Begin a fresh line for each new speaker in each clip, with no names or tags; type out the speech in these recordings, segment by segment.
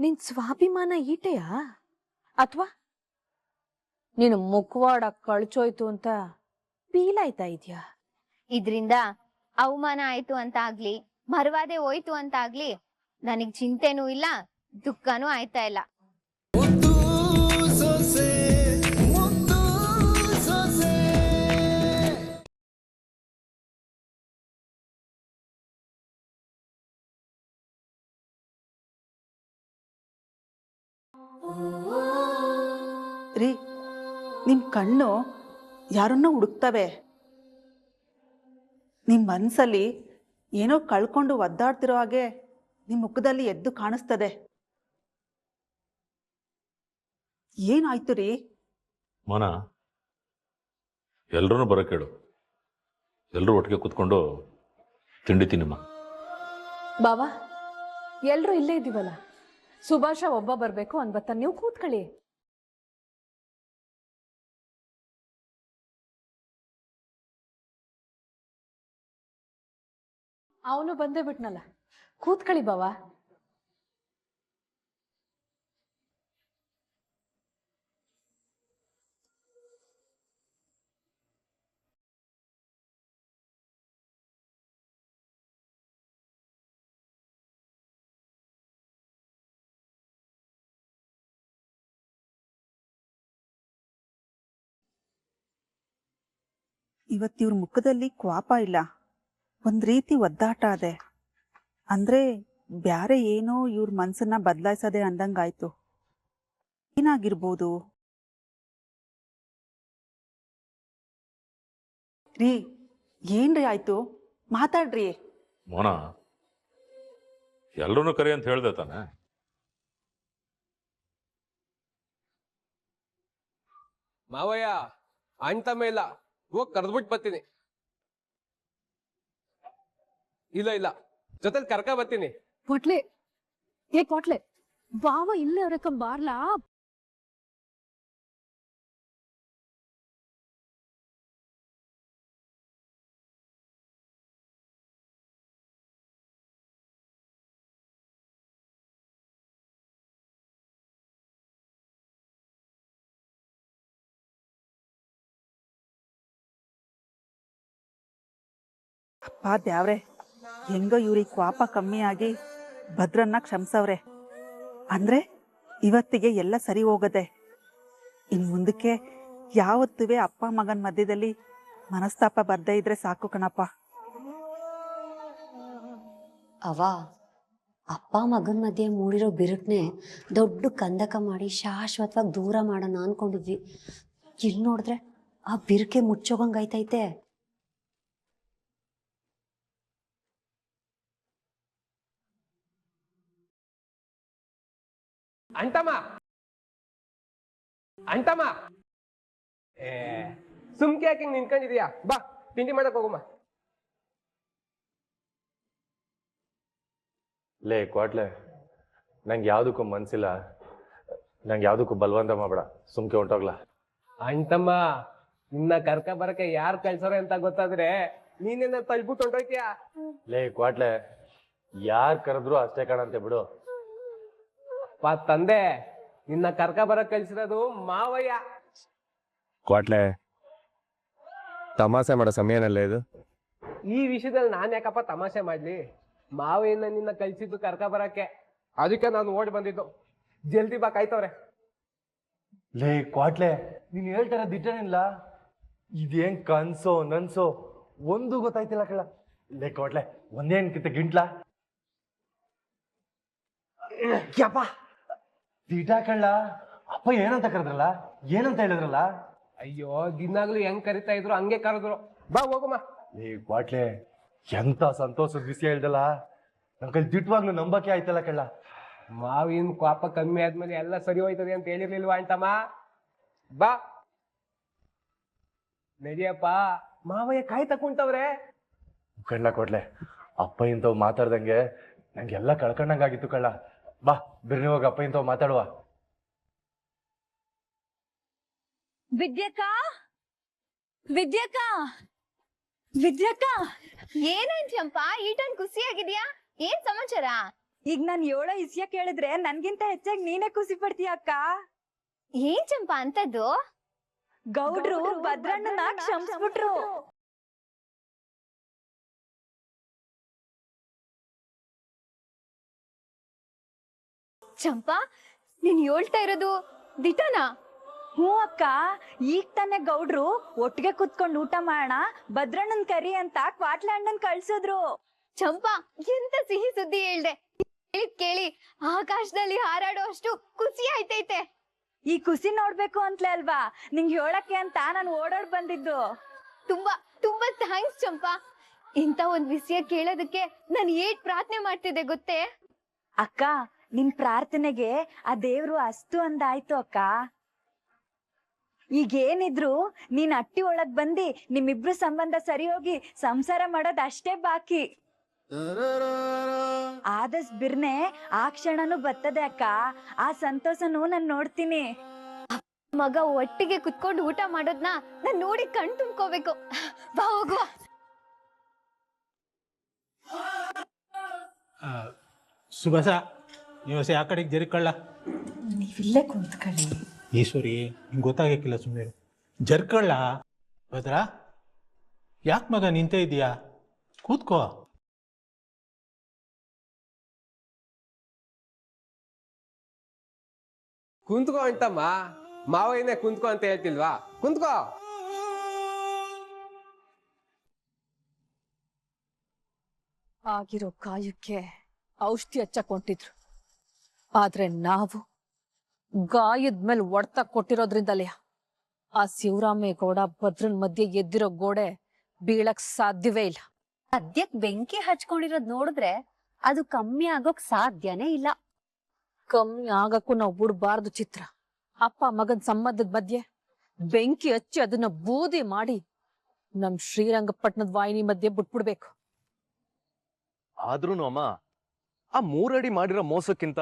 ನಿನ್ ಸ್ವಾಭಿಮಾನ ಈಟೆಯಾ ಅಥವಾ ನೀನು ಮುಖವಾಡ ಕಳ್ಚೋಯ್ತು ಅಂತ ಫೀಲ್ ಆಯ್ತಾ ಇದ್ಯಾ?
ಇದ್ರಿಂದ ಅವಮಾನ ಆಯ್ತು ಅಂತ ಆಗ್ಲಿ, ಮರವಾದೆ ಹೋಯ್ತು ಅಂತ ಆಗ್ಲಿ ನನಗ್ ಚಿಂತೆನೂ ಇಲ್ಲ, ದುಃಖನೂ ಆಯ್ತಾ ಇಲ್ಲ.
ರೀ, ನಿಮ್ ಕಣ್ಣು ಯಾರನ್ನ ಹುಡುಕ್ತವೆ. ನಿಮ್ ಮನ್ಸಲ್ಲಿ ಏನೋ ಕಳ್ಕೊಂಡು ಒದ್ದಾಡ್ತಿರೋ ಹಾಗೆ ನಿಮ್ ಮುಖದಲ್ಲಿ ಎದ್ದು ಕಾಣಿಸ್ತದೆ. ಏನಾಯ್ತು ರೀ?
ಮನ ಎಲ್ರೂ ಬರೋಕೆ ಹೇಳು, ಎಲ್ಲರೂ ಒಟ್ಟಿಗೆ ಕೂತ್ಕೊಂಡು ತಿಂಡಿ ತಿನ್ನಮ್ಮ.
ಬಾವಾ, ಎಲ್ರು ಇಲ್ಲೇ ಇದೀವಲ್ಲ, ಸುಭಾಷ ಒಬ್ಬ ಬರ್ಬೇಕು ಅನ್ಬತ್ತ, ನೀವು ಕೂತ್ಕೊಳ್ಳಿ. ಅವನು ಬಂದೇ ಬಿಟ್ನಲ್ಲ, ಕೂತ್ಕೊಳ್ಳಿ ಬಾವಾ.
ಇವತ್ತಿವ್ರ ಮುಖದಲ್ಲಿ ಕ್ವಾಪ ಇಲ್ಲ, ಒಂದ್ ರೀತಿ ಒದ್ದಾಟ ಅದೆ. ಅಂದ್ರೆ ಬ್ಯಾರೆ ಏನೋ ಇವ್ರ ಮನ್ಸನ್ನ ಬದಲಾಯಿಸದೆ ಅಂದಂಗಾಯ್ತು. ಏನಾಗಿರ್ಬೋದು ರೀ? ಏನ್ರಿ ಆಯ್ತು? ಮಾತಾಡ್ರಿ.
ಮೋನ, ಎಲ್ರೂ ಕರಿ ಅಂತ ಹೇಳ್ದೆ ತಾನೆ?
ಮಾವಯ್ಯ, ಅಣ್ತಮ್ಮ ಇಲ್ಲ, ಹೋಗಿ ಕರೆದ್ಬಿಟ್ಟು ಬರ್ತೀನಿ. ಇಲ್ಲ ಜೊತೆಲಿ ಕರ್ಕ ಬರ್ತೀನಿ.
ಕೊಟ್ಲೆ ಏ ಕೊಟ್ಲೆ, ಬಾವ ಇಲ್ಲೇ ಅವ್ರಕ್ಕ ಬಾರ್ಲಾ?
ಅಪ್ಪ ದ್ಯಾವ್ರೆ, ಹೆಂಗೋ ಇವ್ರಿಗೆ ಕ್ವಾಪ ಕಮ್ಮಿಯಾಗಿ ಭದ್ರನ್ನ ಕ್ಷಮಿಸವ್ರೆ. ಅಂದ್ರೆ ಇವತ್ತಿಗೆ ಎಲ್ಲ ಸರಿ ಹೋಗದೆ. ಇನ್ ಮುಂದಕ್ಕೆ ಯಾವತ್ತುವೆ ಅಪ್ಪ ಮಗನ ಮಧ್ಯದಲ್ಲಿ ಮನಸ್ತಾಪ ಬರ್ದೇ ಇದ್ರೆ ಸಾಕು ಕಣಪ್ಪ.
ಅವ ಅಪ್ಪ ಮಗನ ಮಧ್ಯೆ ಮೂಡಿರೋ ಬಿರುಕನೆ ದೊಡ್ಡ ಕಂದಕ ಮಾಡಿ ಶಾಶ್ವತವಾಗಿ ದೂರ ಮಾಡೋಣ ಅನ್ಕೊಂಡಿದ್ವಿ. ಇಲ್ಲಿ ನೋಡಿದ್ರೆ ಆ ಬಿರುಕೆ ಮುಚ್ಚೋಗಂಗೈತೈತೆ.
ಅಂಟಮ್ಮ ಸುಮ್ಕೆ ಯಾಕೆ ನಿಂತ್ಕೊಂಡಿದೀಯಾ? ಬಾ ತಿಂಡಿ ಮಾಡಕ್ ಹೋಗಮ್ಮ.
ಲೇ ಕ್ವಾಟ್ಲೆ, ನಂಗೆ ಯಾವ್ದಕ್ಕೂ ಮನ್ಸಿಲ್ಲ, ನಂಗೆ ಯಾವ್ದಕ್ಕೂ ಬಲವಂತ ಮಾಡ್ಬೇಡ, ಸುಮ್ಕೆ ಹೊಂಟೋಗ್ಲಾ.
ಅಂಟಮ್ಮ, ನಿನ್ನ ಕರ್ಕ ಬರಕ್ಕೆ ಯಾರು ಕಳ್ಸಾರೆ ಅಂತ ಗೊತ್ತಾದ್ರೆ ನೀನೇನ ತಳ್ಬಿಟ್ಟು ಹೊಂಟೋಯ್ತೀಯ.
ಲೇ ಕ್ವಾಟ್ಲೆ, ಯಾರ್ ಕರೆದ್ರು ಅಷ್ಟೇ ಕಾಣಂತೆ ಬಿಡು.
ತಂದೆ, ನಿನ್ನ ಕರ್ಕ ಬರಕ್ ಕಳ್ಸಿರೋದು ಮಾವಯ್ಯ.
ಕ್ವಾಟ್ಲೆ, ತಮಾಷೆ ಮಾಡೋ ಸಮಯನಲ್ಲ ಇದು.
ಈ ವಿಷಯದಲ್ಲಿ ನಾನ್ ಯಾಕಪ್ಪ ತಮಾಷೆ ಮಾಡ್ಲಿ? ಮಾವಯ್ಯನ ನಿನ್ನ ಕಳ್ಸಿದ್ದು ಕರ್ಕ ಬರಕ್ಕೆ, ಅದಕ್ಕೆ ನಾನು ಓಡಿ ಬಂದಿದ್ದು. ಜಲ್ದಿ ಬಾ, ಕಾಯ್ತವ್ರೆ.
ಲೇ ಕ್ವಾಟ್ಲೆ, ನೀನ್ ಹೇಳ್ತಾರ ದಿಟ್ಟನಿಲ್ಲ, ಇದೇನ್ ಕನ್ಸೋ ನನ್ಸೋ ಒಂದು ಗೊತ್ತಾಯ್ತಿಲ್ಲ ಕಳ್ಳ. ಲೇ ಕ್ವಾಟ್ಲೆ, ಒಂದೇನ್ ಗಿಂಟ್ಲ ಯಪ್ಪ ದಿಟ ಕಳ್ಳ. ಅಪ್ಪ ಏನಂತ ಕರೆದ್ರಲ್ಲ, ಏನಂತ ಹೇಳಿದ್ರಲ್ಲ?
ಅಯ್ಯೋ, ದಿನಾಗ್ಲೂ ಹೆಂಗ್ ಕರಿತಾ ಇದ್ರು ಹಂಗೆ ಕರೆದ್ರು. ಬಾ ಹೋಗಮ್ಮ.
ಲೇ ಕ್ವಾಟ್ಲೆ, ಎಂತ ಸಂತೋಷದ ವಿಷಯ ಹೇಳ್ದಲ್ಲ, ನನ್ ಕೈ ದಿಟ್ಟವಾಗ್ಲೂ ನಂಬಕ್ಕೆ ಆಯ್ತಲ್ಲ ಕಳ್ಳ.
ಮಾವಿನ ಕೋಪ ಕಮ್ಮಿ ಆದ್ಮೇಲೆ ಎಲ್ಲ ಸರಿ ಹೋಯ್ತದೆ ಅಂತ ಹೇಳಿರ್ಲಿಲ್ವಾ ಅಂಟಮ್ಮ? ಬಾ ನಡಿಯಪ್ಪ, ಮಾವಯ್ಯ ಕಾಯ್ ತಕೊಂತವ್ರೆ.
ಕಳ್ಳ ಕೊಡ್ಲೆ, ಅಪ್ಪ ಇಂಥವ್ ಮಾತಾಡ್ದಂಗೆ ನಂಗೆಲ್ಲ ಕಳ್ಕೊಂಡಂಗಾಗಿತ್ತು ಕಳ್ಳ. ಬಾ ಬಿರ್ನಿ ಹೋಗಿ ಅಪ್ಪ ಇಂಥವ್ ಮಾತಾಡುವ.
ವಿದ್ಯಕ್ಕ, ವಿದ್ಯಕ್ಕ, ವಿದ್ಯಕ್ಕ, ಏನಾಯ್ತು ಚಂಪಾ? ಈಟನ್ ಖುಷಿಯಾಗಿದ್ಯಾ? ಏನ್ ಸಮಾಚಾರ?
ಈಗ ನಾನ್ ಹೇಳೋ ವಿಷಯ ಕೇಳಿದ್ರೆ ನನ್ಗಿಂತ ಹೆಚ್ಚಾಗಿ ನೀನೇ ಖುಷಿ ಪಡ್ತೀಯ ಅಕ್ಕ.
ಏನ್ ಚಂಪಾ ಅಂತದ್ದು?
ಗೌಡ್ರು ಭದ್ರಣ್ಣನ ಕ್ಷಮಿಸ್ಬಿಟ್ರು.
ಚಂಪಾ, ನೀನ್ ಹೇಳ್ತಾ ಇರೋದು ದಿಟನಾ?
ಹ್ಞೂ ಅಕ್ಕ, ಈಗ ತಾನೇ ಗೌಡ್ರು ಒಟ್ಟಿಗೆ ಕುತ್ಕೊಂಡು ಊಟ ಮಾಡೋಣ ಭದ್ರಣ್ಣನ್ ಕರಿ ಅಂತ ಕ್ವಾಟ್ಲೆ ಅಣ್ಣನ್ ಕಳ್ಸಿದ್ರು.
ಚಂಪಾ, ಎಂತ ಸಿಹಿ ಸುದ್ದಿ ಹೇಳ್ದೆ. ಕೇಳಿ ಆಕಾಶದಲ್ಲಿ ಹಾರಾಡೋ ಅಷ್ಟು ಖುಷಿ ಆಯ್ತೈತೆ.
ಈ ಖುಷಿ ನೋಡ್ಬೇಕು ಅಂತಲೇ ಅಲ್ವಾ ನಿಂಗೆ ಹೇಳಕ್ಕೆ ಅಂತ ನಾನು ಓಡಾಡ್ ಬಂದಿದ್ದು.
ತುಂಬಾ ತುಂಬಾ ಥ್ಯಾಂಕ್ಸ್ ಚಂಪಾ. ಇಂತ ಒಂದ್ ವಿಷಯ ಕೇಳೋದಕ್ಕೆ ನಾನು ಏಟ್ ಪ್ರಾರ್ಥನೆ ಮಾಡ್ತಿದ್ದೆ ಗೊತ್ತೇ?
ಅಕ್ಕ, ನಿನ್ ಪ್ರಾರ್ಥನೆಗೆ ಆ ದೇವ್ರು ಅಸ್ತು ಅಂದಾಯ್ತು ಅಕ್ಕ. ಈಗೇನಿದ್ರು ನೀನ್ ಅಟ್ಟಿ ಒಳಗ್ ಬಂದಿ ನಿಮ್ಮಿಬ್ರು ಸಂಬಂಧ ಸರಿ ಹೋಗಿ ಸಂಸಾರ ಮಾಡೋದ್ ಅಷ್ಟೇ ಬಾಕಿ. ಆದಸ್ ಬಿರ್ನೆ ಆ ಕ್ಷಣನೂ ಬರ್ತದೆ ಅಕ್ಕ. ಆ ಸಂತೋಷನೂ ನಾನ್ ನೋಡ್ತೀನಿ.
ಮಗ ಒಟ್ಟಿಗೆ ಕುತ್ಕೊಂಡು ಊಟ ಮಾಡೋದ್ನ ನಾನ್ ನೋಡಿ ಕಣ್ ತುಂಬ್ಕೋಬೇಕು. ಬಾ ಹೋಗುವ.
ಸುಬಸ ನೀವು ಆ ಕಡೆಗೆ ಜರ್ಕೊಳ್ಳ.
ನೀವಿಲ್ಲೇ ಕುಂತ್ಕೊಳ್ಳಿ.
ಈಶ್ವರಿ, ನಿಂಗೆ ಗೊತ್ತಾಗಕ್ಕಿಲ್ಲ, ಸುಮ್ಮನೆ ಜರ್ಕೊಳ್ಳ. ಭದ್ರ, ಯಾಕೆ ಮಗ ನಿಂತೇ ಇದೀಯಾ? ಕೂತ್ಕೋ.
ಕುಂತ್ಕೋ ಅಂತಮ್ಮ, ಮಾವಯ್ಯನೇ ಕುಂತ್ಕೋ ಅಂತ ಹೇಳ್ತಿಲ್ವಾ? ಕುಂತ್ಕೋ.
ಆಗಿರೋ ಗಾಯಕ್ಕೆ ಔಷಧಿ ಹಚ್ಚಕ್ ಹೊಂಟಿದ್ರು. ಆದ್ರೆ ನಾವು ಗಾಯದ ಮೇಲೆ ಒಡ್ತ ಕೊಟ್ಟಿರೋದ್ರಿಂದಲೇ ಆ ಶಿವರಾಮೇಗೌಡ ಭದ್ರನ್ ಮಧ್ಯೆ ಎದ್ದಿರೋ ಗೋಡೆ ಬೀಳಕ್ ಸಾಧ್ಯವೇ ಇಲ್ಲ.
ಸದ್ಯಕ್ ಬೆಂಕಿ ಹಚ್ಕೊಂಡಿರೋದ್ ನೋಡಿದ್ರೆ ಅದು ಕಮ್ಮಿ ಆಗೋಕ್ ಸಾಧ್ಯನೇ ಇಲ್ಲ.
ಕಮ್ಮಿ ಆಗಕ್ಕೂ ನಾವು ಬಿಡ್ಬಾರ್ದು ಚಿತ್ರ. ಅಪ್ಪ ಮಗನ್ ಸಂಬಂಧದ ಮಧ್ಯೆ ಬೆಂಕಿ ಹಚ್ಚಿ ಅದನ್ನ ಬೂದಿ ಮಾಡಿ ನಮ್ ಶ್ರೀರಂಗಪಟ್ಟಣದ ವಾಹಿನಿ ಮಧ್ಯೆ ಬಿಟ್ಬಿಡ್ಬೇಕು.
ಆದ್ರೂನು ಅಮ್ಮ, ಆ 3 ಅಡಿ ಮಾಡಿರೋ ಮೋಸಕ್ಕಿಂತ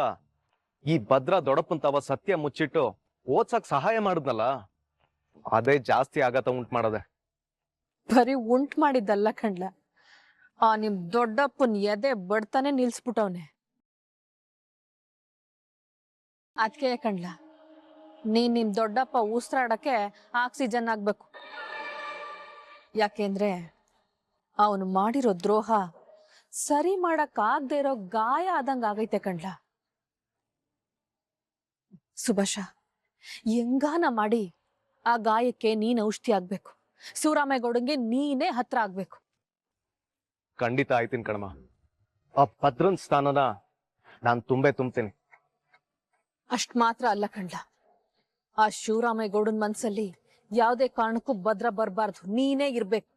ಈ ಭದ್ರ ದೊಡ್ಡಪ್ಪಂತವ ಸತ್ಯ ಮುಚ್ಚಿಟ್ಟು ಓದ್ಸಕ್ ಸಹಾಯ ಮಾಡಿದ್ನಲ್ಲ, ಅದೇ ಜಾಸ್ತಿ ಆಘಾತ ಉಂಟು ಮಾಡದೆ.
ಬರೀ ಉಂಟ್ ಮಾಡಿದ್ದಲ್ಲ ಕಣ್ಲ, ಆ ನಿಮ್ ದೊಡ್ಡಪ್ಪನ್ ಎದೆ ಬಡ್ತಾನೆ ನಿಲ್ಸ್ಬಿಟ್ಟವ್ನೆ. ಅದ್ಕೆ ಕಣ್ಲ, ನಿಮ್ ದೊಡ್ಡಪ್ಪ ಉಸಿರಾಡಕ್ಕೆ ಆಕ್ಸಿಜನ್ ಆಗ್ಬೇಕು. ಯಾಕೆಂದ್ರೆ ಅವನು ಮಾಡಿರೋ ದ್ರೋಹ ಸರಿ ಮಾಡಕ್ ಆಗದೆ ಇರೋ ಗಾಯ ಆದಂಗ ಆಗೈತೆ ಕಣ್ಲ. ಸುಭಾಷ, ಹೆಂಗಾನ ಮಾಡಿ ಆ ಗಾಯಕ್ಕೆ ನೀನ್ ಔಷಧಿ ಆಗ್ಬೇಕು. ಶಿವರಾಮೇಗೌಡಂಗೆ ನೀನೇ ಹತ್ರ ಆಗ್ಬೇಕು.
ಖಂಡಿತ ಆಯ್ತೀನಿ ಕಣಮ್ಮ. ಆ ಭದ್ರನ್ ಸ್ಥಾನನ ನಾನ್ ತುಂಬ್ತೀನಿ.
ಅಷ್ಟ್ ಮಾತ್ರ ಅಲ್ಲ ಕಣ್ಲ, ಆ ಶಿವರಾಮೇಗೌಡನ್ ಮನ್ಸಲ್ಲಿ ಯಾವ್ದೇ ಕಾರಣಕ್ಕೂ ಭದ್ರ ಬರ್ಬಾರ್ದು, ನೀನೇ ಇರ್ಬೇಕು.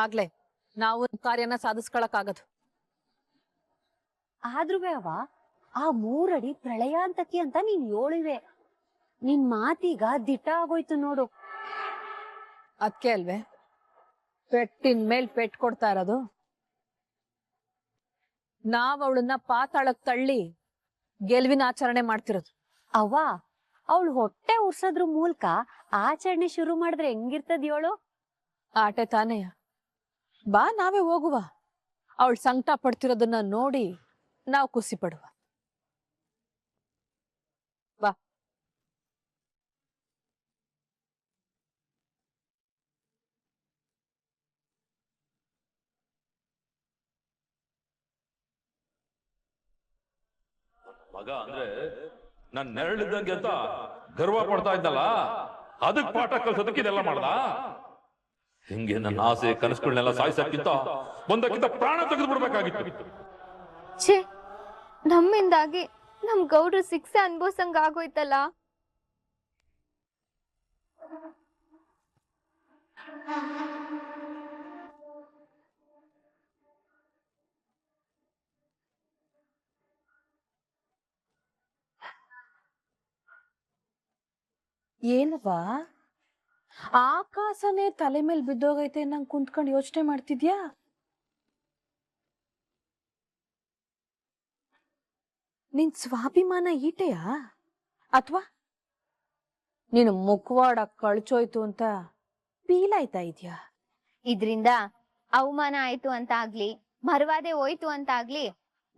ಆಗ್ಲೇ ನಾವು ಕಾರ್ಯನ ಸಾಧಿಸ್ಕೊಳಕ್ ಆಗದು.
ಆದ್ರೂ ಅವ ಆ 3 ಅಡಿ ಪ್ರಳಯಾಂತಕಿ ಅಂತ ನೀನ್ ಹೇಳಿವೆ. ನಿನ್ ಮಾತೀಗ ದಿಟ್ಟ ಆಗೋಯ್ತು ನೋಡು.
ಅದ್ಕೆ ಅಲ್ವೇ ಪೆಟ್ಟಿನ ಮೇಲ್ ಪೆಟ್ ಕೊಡ್ತಾ ಇರೋದು. ನಾವ್ ಅವಳನ್ನ ಪಾತಾಳಕ್ ತಳ್ಳಿ ಗೆಲುವಿನ ಆಚರಣೆ ಮಾಡ್ತಿರೋದು.
ಅವ್ವ, ಅವಳು ಹೊಟ್ಟೆ ಉರ್ಸೋದ್ರ ಮೂಲಕ ಆಚರಣೆ ಶುರು ಮಾಡಿದ್ರೆ ಹೆಂಗಿರ್ತದ ಹೇಳು?
ಆಟೆ ತಾನೆಯ. ಬಾ, ನಾವೇ ಹೋಗುವ. ಅವಳು ಸಂಕಟ ಪಡ್ತಿರೋದನ್ನ ನೋಡಿ ನಾವು ಖುಷಿ ಪಡುವ. ಬಾ.
ಮಗ ಅಂದ್ರೆ ನಾನ್ ನೆರಳಿದ್ದಂಗೆ ಅಂತ ಗರ್ವ ಪಡ್ತಾ ಇದ್ದಲ್ಲ, ಅದಕ್ ಪಾಠ ಕಲ್ಸೋದಕ್ಕೆ ಇದೆಲ್ಲ ಮಾಡ್ದ. ಹಿಂಗೆ ನನ್ನ ಆಸೆ ಕನಸುಗಳನ್ನೆಲ್ಲ ಸಾಯಿಸಕ್ಕಿಂತ ಒಂದಕ್ಕಿಂತ ಪ್ರಾಣ ತೆಗೆದು ಬಿಡ್ಬೇಕಾಗಿತ್ತು.
ಛೇ, ನಮ್ಮಿಂದಾಗಿ ನಮ್ ಗೌಡ್ರು ಶಿಕ್ಷೆ ಅನ್ಭವಿಸಂಗ ಆಗೋಯ್ತಲ್ಲ.
ಏನವಾ ಆಕಾಶನೇ ತಲೆ ಮೇಲೆ ಬಿದ್ದೋಗೈತೆ ನಂಗೆ ಕುಂತ್ಕೊಂಡು ಯೋಚನೆ ಮಾಡ್ತಿದ್ಯಾ? ನಿನ್ ಸ್ವಾಭಿಮಾನ ಈಟೆಯಾ ಅಥವಾ ನೀನು ಮುಖವಾಡ ಕಳ್ಚೋಯ್ತು ಅಂತ ಫೀಲ್ ಆಯ್ತಾ ಇದ್ಯಾ?
ಇದ್ರಿಂದ ಅವಮಾನ ಆಯ್ತು ಅಂತ ಆಗ್ಲಿ, ಮರ್ವಾದೆ ಹೋಯ್ತು ಅಂತ ಆಗ್ಲಿ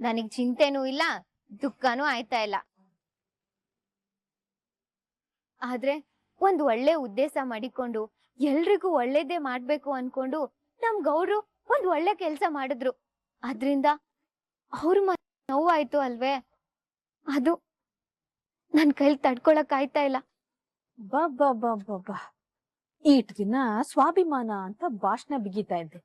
ನನಗ್ ಚಿಂತೆನೂ ಇಲ್ಲ, ದುಃಖನೂ ಆಯ್ತಾ ಇಲ್ಲ. ಆದ್ರೆ ಒಂದ್ ಒಳ್ಳೆ ಉದ್ದೇಶ ಮಾಡಿಕೊಂಡು ಎಲ್ರಿಗೂ ಒಳ್ಳೇದೇ ಮಾಡ್ಬೇಕು ಅನ್ಕೊಂಡು ನಮ್ ಗೌಡ್ರು ಒಂದ್ ಒಳ್ಳೆ ಕೆಲ್ಸ ಮಾಡಿದ್ರು. ಅದ್ರಿಂದ ಅವ್ರ ನೋವಾಯ್ತು ಅಲ್ವೇ, ಅದು ನನ್ ಕೈಲಿ ತಡ್ಕೊಳಕ್ ಆಯ್ತಾ ಇಲ್ಲ.
ಬಾ ಈಟ್ ದಿನ ಸ್ವಾಭಿಮಾನ ಅಂತ ಭಾಷಣ ಬಿಗಿತಾ ಇದ್ದೆ.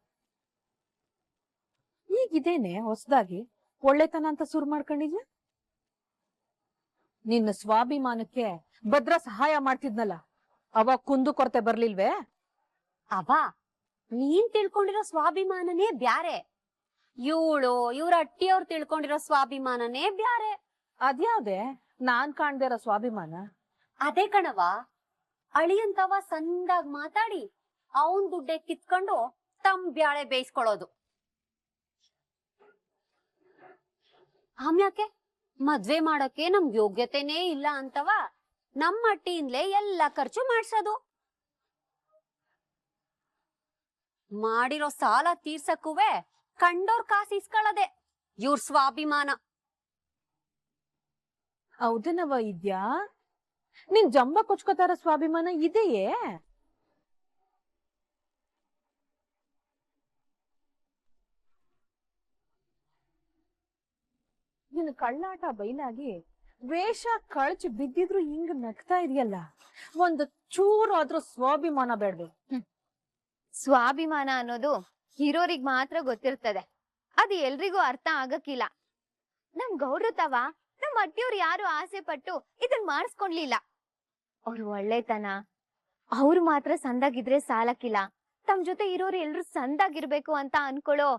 ಈಗಿದೇನೆ ಹೊಸದಾಗಿ ಒಳ್ಳೆತನ ಅಂತ ಶುರು ಮಾಡ್ಕೊಂಡಿದ್ಯ? ನಿನ್ನ ಸ್ವಾಭಿಮಾನಕ್ಕೆ ಭದ್ರ ಸಹಾಯ ಮಾಡ್ತಿದ್ನಲ್ಲ, ಅವಾಗ ಕುಂದು ಕೊರತೆ ಬರ್ಲಿಲ್ವೇ?
ಅವ ನೀನ್ ತಿಳ್ಕೊಂಡಿರೋ ಸ್ವಾಭಿಮಾನನೇ ಬ್ಯಾರೆ, ಇವ್ರ ಅಟ್ಟಿಯವ್ರು ತಿಳ್ಕೊಂಡಿರೋ ಸ್ವಾಭಿಮಾನನೇ ಬ್ಯಾರೆ.
ಅದ್ಯಾವ್ದೆ ನಾನ್ ಕಾಣ್ದೇ ಇರೋ ಸ್ವಾಭಿಮಾನ?
ಅದೇ ಕಣವ, ಅಳಿಯಂತವ ಸಂದಾಗ್ ಮಾತಾಡಿ ಅವನ್ ದುಡ್ಡೆ ಕಿತ್ಕೊಂಡು ತಮ್ ಬ್ಯಾಳೆ ಬೇಯಿಸ್ಕೊಳ್ಳೋದು. ಆಮ್ಯಾಕೆ ಮದ್ವೆ ಮಾಡಕ್ಕೆ ನಮ್ಗ್ ಯೋಗ್ಯತೆನೇ ಇಲ್ಲ ಅಂತವ ನಮ್ಮ ಅಟ್ಟಿಯಿಂದಲೇ ಎಲ್ಲ ಖರ್ಚು ಮಾಡ್ಸೋದು. ಮಾಡಿರೋ ಸಾಲ ತೀರ್ಸಕ್ಕೂವೆ ಕಂಡೋರ್ ಕಾಸು ಇಸ್ಕೊಳ್ಳದೆ ಇವ್ರ ಸ್ವಾಭಿಮಾನ.
ಹೌದೇನವ ಇದ್ಯಾ? ನಿನ್ ಜಂಬ ಕೊಚ್ಕೋತಾರ ಸ್ವಾಭಿಮಾನ ಇದೆಯೇ? ನಿನ್ ಕಳ್ಳಾಟ ಬೈಲಾಗಿ ವೇಷ ಕಳ್ಚಿ ಬಿದ್ದಿದ್ರು ಹಿಂಗ್ ನಗ್ತಾ ಇದೆಯಲ್ಲ, ಒಂದು ಚೂರಾದ್ರೂ ಸ್ವಾಭಿಮಾನ ಬೇಡ್ವೆ?
ಸ್ವಾಭಿಮಾನ ಅನ್ನೋದು ಹೀರೋರಿಗ್ ಮಾತ್ರ ಗೊತ್ತಿರ್ತದೆ, ಅದು ಎಲ್ರಿಗೂ ಅರ್ಥ ಆಗಕ್ಕಿಲ್ಲ. ನಮ್ ಗೌಡ್ರು ತವ ನಮ್ ಅಟ್ಟಿಯವ್ರು ಯಾರು ಆಸೆ ಪಟ್ಟು ಇದನ್ ಮಾಡಿಸ್ಕೊಂಡ್ಲಿಲ್ಲ. ಅವ್ರು ಒಳ್ಳೆತನ, ಅವ್ರು ಮಾತ್ರ ಸಂದಾಗಿದ್ರೆ ಸಾಲಕ್ಕಿಲ್ಲ, ತಮ್ ಜೊತೆ ಇರೋರು ಎಲ್ರು ಸಂದಾಗಿರ್ಬೇಕು ಅಂತ ಅನ್ಕೊಳ್ಳೋ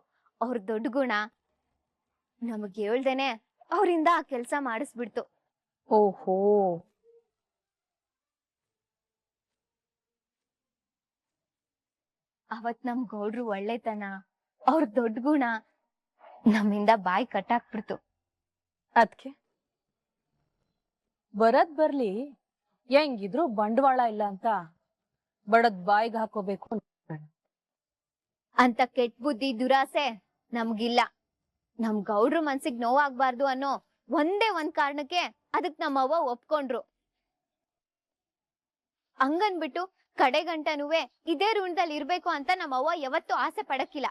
ಅವ್ರ ದೊಡ್ಡ ಗುಣ ನಮಗ್ ಹೇಳ್ದೇನೆ ಅವ್ರಿಂದ ಆ ಕೆಲ್ಸ ಮಾಡಿಸ್ಬಿಡ್ತು.
ಓಹೋ,
ಅವತ್ ನಮ್ ಗೌಡ್ರು ಒಳ್ಳೆತನ, ಅವ್ರ ದೊಡ್ಡ ಗುಣ ನಮ್ಮಿಂದ ಬಾಯಿ ಕಟ್ಟಾಕ್ಬಿಡ್ತು.
ಅದ್ಕೆ ಬರದ್ ಬರ್ಲಿ, ಹೆಂಗಿದ್ರು ಬಂಡವಾಳ ಇಲ್ಲ ಅಂತ ಬಡದ್ ಬಾಯಿಗೆ ಹಾಕೋಬೇಕು
ಅಂತ ಕೆಟ್ಟ ಬುದ್ಧಿ ದುರಾಸೆ ನಮ್ಗಿಲ್ಲ. ನಮ್ ಗೌಡ್ರು ಮನ್ಸಿಗ್ ನೋವಾಗ್ಬಾರ್ದು ಅನ್ನೋ ಒಂದೇ ಒಂದ್ ಕಾರಣಕ್ಕೆ ಅದಕ್ ನಮ್ಮವ್ವ ಒಪ್ಕೊಂಡ್ರು. ಹಂಗನ್ಬಿಟ್ಟು ಕಡೆಗಂಟನುವೆ ಇದೇ ಋಣದಲ್ಲಿ ಇರ್ಬೇಕು ಅಂತ ನಮ್ಮವ್ವ ಯಾವತ್ತೂ ಆಸೆ ಪಡಕ್ಕಿಲ್ಲ.